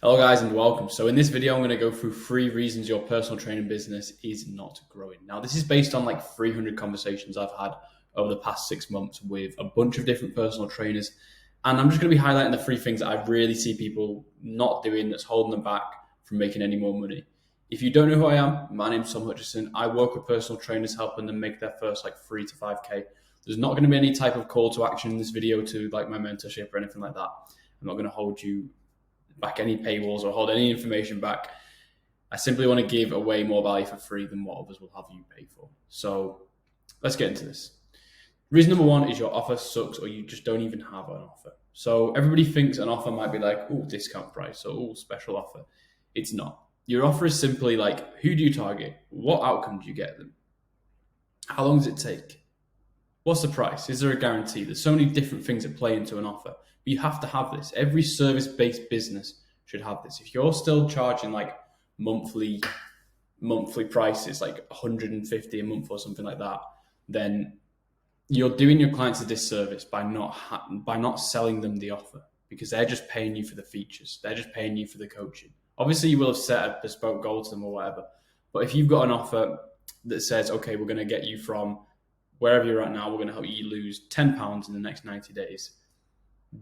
Hello guys and welcome. So in this video, I'm going to go through 3 reasons your personal training business is not growing. Now, this is based on like 300 conversations I've had over the past 6 months with a bunch of different personal trainers. And I'm just going to be highlighting the 3 things that I really see people not doing that's holding them back from making any more money. If you don't know who I am, my name's Tom Hutchison. I work with personal trainers, helping them make their first like 3 to 5K. There's not going to be any type of call to action in this video to like my mentorship or anything like that. I'm not going to hold you back any paywalls or hold any information back. I simply want to give away more value for free than what others will have you pay for. So let's get into this. Reason number 1 is your offer sucks or you just don't even have an offer. So everybody thinks an offer might be like, oh, discount price or oh, special offer. It's not. Your offer is simply like, who do you target? What outcome do you get them? How long does it take? What's the price? Is there a guarantee? There's so many different things that play into an offer. But you have to have this. Every service-based business should have this. If you're still charging like monthly prices, like 150 a month or something like that, then you're doing your clients a disservice by not selling them the offer, because they're just paying you for the features. They're just paying you for the coaching. Obviously, you will have set a bespoke goal to them or whatever. But if you've got an offer that says, okay, we're going to get you from wherever you're at now, we're going to help you lose 10 pounds in the next 90 days.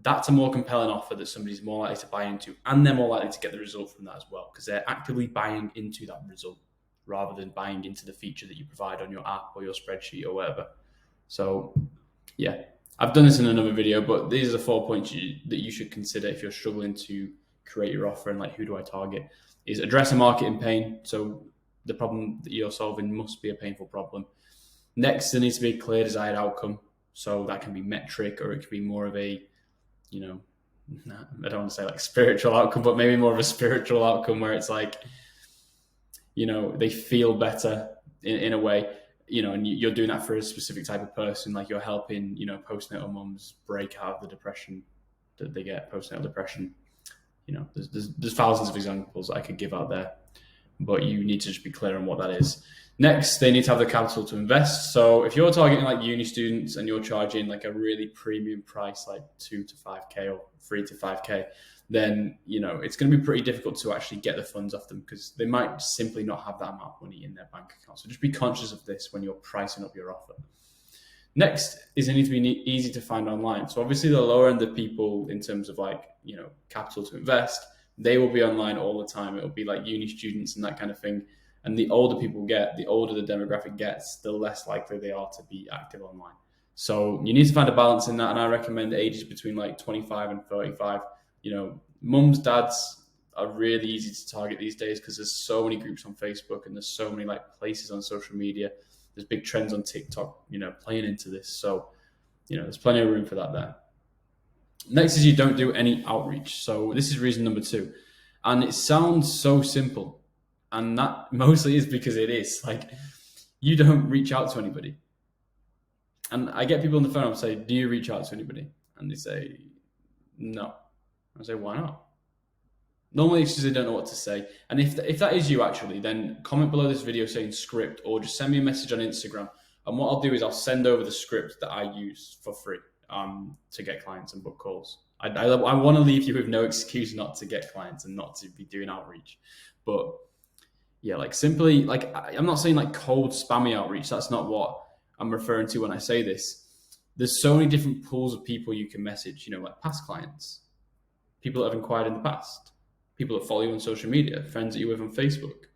That's a more compelling offer that somebody's more likely to buy into, and they're more likely to get the result from that as well, because they're actively buying into that result rather than buying into the feature that you provide on your app or your spreadsheet or whatever. So yeah, I've done this in another video, but these are the 4 points that you should consider if you're struggling to create your offer and like, who do I target? Is address a marketing pain. So the problem that you're solving must be a painful problem. Next, there needs to be a clear desired outcome. So that can be metric, or it could be more of a, I don't want to say like spiritual outcome, but maybe more of a spiritual outcome where it's like, they feel better in a way, and you're doing that for a specific type of person. Like you're helping, postnatal mums break out of the depression that they get, postnatal depression. There's thousands of examples I could give out there, but you need to just be clear on what that is. Next, they need to have the capital to invest. So if you're targeting like uni students and you're charging like a really premium price, like 2 to 5K or 3 to 5K, then, it's going to be pretty difficult to actually get the funds off them, because they might simply not have that amount of money in their bank account. So just be conscious of this when you're pricing up your offer. Next is it needs to be easy to find online. So obviously the lower end of people in terms of like, capital to invest, they will be online all the time. It'll be like uni students and that kind of thing. And the older people get, the older the demographic gets, the less likely they are to be active online. So you need to find a balance in that. And I recommend ages between like 25 and 35. Mums, dads are really easy to target these days because there's so many groups on Facebook and there's so many like places on social media. There's big trends on TikTok, playing into this. So, there's plenty of room for that there. Next is you don't do any outreach. So this is reason number 2. And it sounds so simple. And that mostly is because it is. Like, you don't reach out to anybody. And I get people on the phone and say, do you reach out to anybody? And they say, no. I say, why not? Normally it's because they don't know what to say. And if that is you actually, then comment below this video saying script, or just send me a message on Instagram. And what I'll do is I'll send over the script that I use for free to get clients and book calls. I want to leave you with no excuse not to get clients and not to be doing outreach. But yeah, like simply, like I'm not saying like cold spammy outreach. That's not what I'm referring to when I say this. There's so many different pools of people you can message, like past clients, people that have inquired in the past, people that follow you on social media, friends that you're with on Facebook,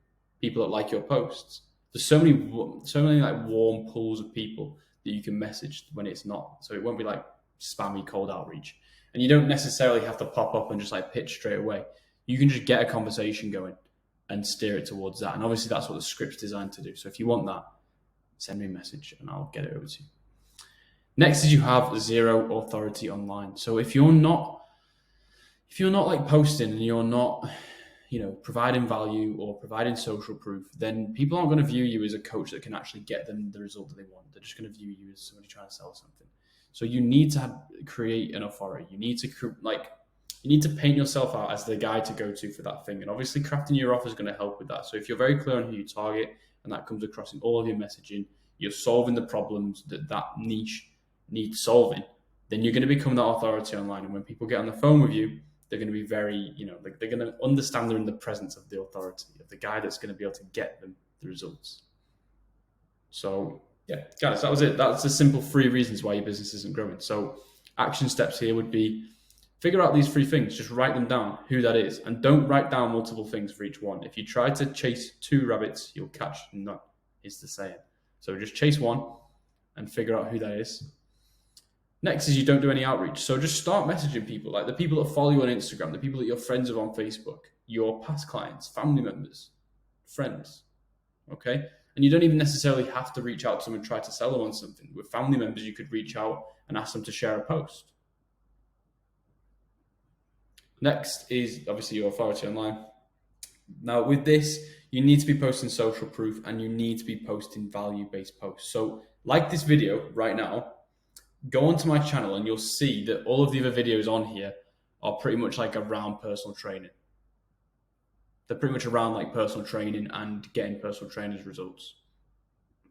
people that like your posts. There's so many like warm pools of people that you can message when it's not. So it won't be like spammy cold outreach. And you don't necessarily have to pop up and just like pitch straight away. You can just get a conversation going and steer it towards that. And obviously that's what the script's designed to do. So if you want that, send me a message and I'll get it over to you. Next is you have zero authority online. So if you're not like posting and you're not, providing value or providing social proof, then people aren't going to view you as a coach that can actually get them the result that they want. They're just going to view you as somebody trying to sell something. So you need to create an authority. You need to paint yourself out as the guy to go to for that thing. And obviously crafting your offer is going to help with that. So if you're very clear on who you target and that comes across in all of your messaging, you're solving the problems that niche needs solving, then you're going to become that authority online. And when people get on the phone with you, they're going to be very, like they're going to understand they're in the presence of the authority, of the guy that's going to be able to get them the results. So yeah, guys, that was it. That's the simple 3 reasons why your business isn't growing. So action steps here would be figure out these 3 things, just write them down, who that is, and don't write down multiple things for each one. If you try to chase 2 rabbits, you'll catch none, is the saying. So just chase one and figure out who that is. Next is you don't do any outreach. So just start messaging people, like the people that follow you on Instagram, the people that you're friends with on Facebook, your past clients, family members, friends, okay? And you don't even necessarily have to reach out to them and try to sell them on something. With family members, you could reach out and ask them to share a post. Next is obviously your authority online. Now with this, you need to be posting social proof and you need to be posting value-based posts. So like this video right now, go onto my channel and you'll see that all of the other videos on here are pretty much like around personal training. They're pretty much around like personal training and getting personal trainers results.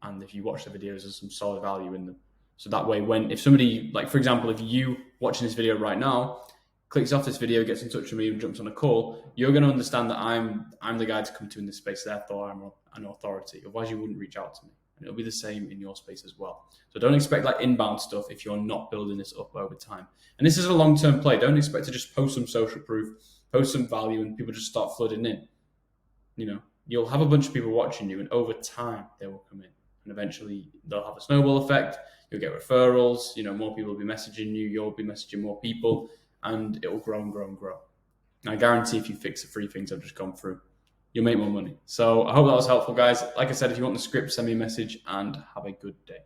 And if you watch the videos, there's some solid value in them. So that way, if somebody, like for example, if you watching this video right now, clicks off this video, gets in touch with me and jumps on a call, you're going to understand that I'm the guy to come to in this space, therefore I'm an authority. Otherwise you wouldn't reach out to me. And it'll be the same in your space as well. So don't expect like inbound stuff if you're not building this up over time. And this is a long-term play. Don't expect to just post some social proof, post some value, and people just start flooding in. You'll have a bunch of people watching you, and over time they will come in. And eventually they'll have a snowball effect. You'll get referrals. More people will be messaging you. You'll be messaging more people, and it will grow and grow and grow. And I guarantee if you fix the 3 things I've just gone through, you'll make more money. So I hope that was helpful, guys. Like I said, if you want the script, send me a message and have a good day.